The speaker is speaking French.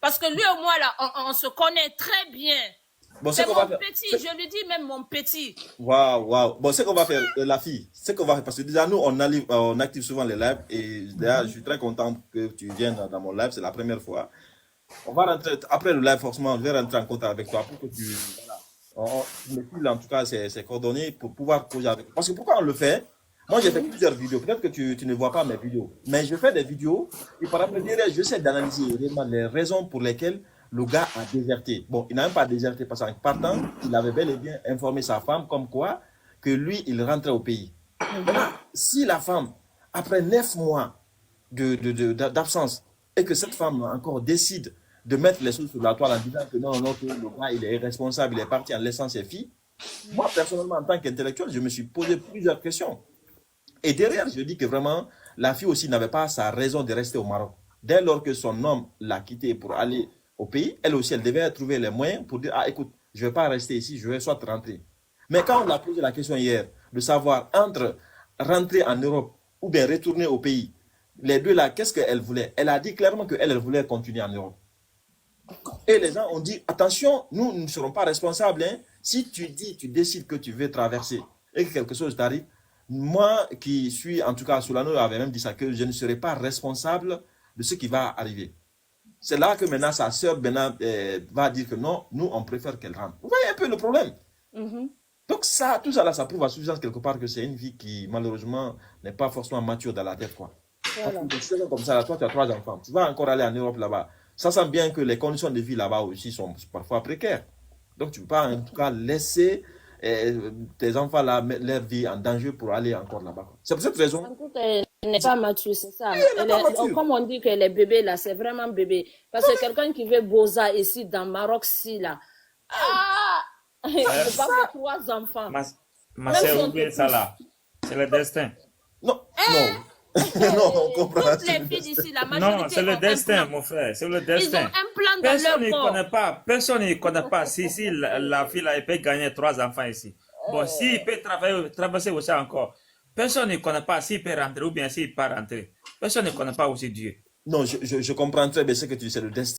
Parce que lui et moi, là, on se connaît très bien. Bon, c'est mon petit, je lui dis même mon petit. Waouh, waouh. Bon, c'est qu'on va faire, la fille, c'est qu'on va faire, parce que déjà, nous, on active souvent les lives, et d'ailleurs, je suis très content que tu viennes dans mon live, c'est la première fois. On va rentrer, après le live, forcément, je vais rentrer en contact avec toi pour que tu, voilà, tu me files en tout cas ces coordonnées pour pouvoir poser avec. Parce que pourquoi on le fait? Moi, j'ai fait plusieurs vidéos. Peut-être que tu ne vois pas mes vidéos. Mais je fais des vidéos et par après, derrière, j'essaie d'analyser réellement les raisons pour lesquelles le gars a déserté. Bon, il n'a même pas déserté parce qu'en partant, il avait bel et bien informé sa femme comme quoi que lui, il rentrait au pays. Maintenant, si la femme, après 9 mois d'absence, et que cette femme encore décide de mettre les choses sur la toile en disant que non, non, que le gars, il est irresponsable, il est parti en laissant ses filles, moi, personnellement, en tant qu'intellectuel, je me suis posé plusieurs questions. Et derrière, je dis que vraiment, la fille aussi n'avait pas sa raison de rester au Maroc. Dès lors que son homme l'a quittée pour aller au pays, elle aussi, elle devait trouver les moyens pour dire, ah, écoute, je ne vais pas rester ici, je vais soit rentrer. Mais quand on a posé la question hier, de savoir entre rentrer en Europe ou bien retourner au pays, les deux là, qu'est-ce qu'elle voulait? Elle a dit clairement qu'elle voulait continuer en Europe. Et les gens ont dit, attention, nous ne serons pas responsables. Hein. Si tu dis, tu décides que tu veux traverser et que quelque chose t'arrive, moi qui suis, en tout cas, Solano avait même dit ça, que je ne serai pas responsable de ce qui va arriver. C'est là que maintenant sa sœur va dire que non, nous, on préfère qu'elle rentre. Vous voyez un peu le problème. Donc ça, tout ça là, ça prouve à suffisance quelque part que c'est une vie qui, malheureusement, n'est pas forcément mature dans la tête, quoi. Voilà. Comme ça, là, toi, tu as 3 enfants. Tu vas encore aller en Europe là-bas. Ça sent bien que les conditions de vie là-bas aussi sont parfois précaires. Donc, tu ne peux pas, en tout cas, laisser tes enfants là mettre leur vie en danger pour aller encore là-bas. C'est pour cette raison. En tout cas, elle n'est pas mature, c'est ça. Comme on dit que les bébés là, c'est vraiment bébé. Parce que quelqu'un qui veut Boza ici dans Maroc, si là, il ne peut pas avoir 3 enfants. Ma sœur, oublie ça là. C'est le destin. Non, non. Non, on comprend. Toutes les filles d'ici, la majorité. Non, c'est le destin, mon frère. C'est le destin. Ils ont un plan dans leur corps. Personne ne connaît pas si la fille là, elle peut gagner 3 enfants ici. Bon, s'il peut traverser aussi encore, personne ne connaît pas s'il peut rentrer ou bien s'il peut rentrer. Personne ne connaît pas aussi Dieu. Non, je comprends très bien ce que tu dis, c'est le destin.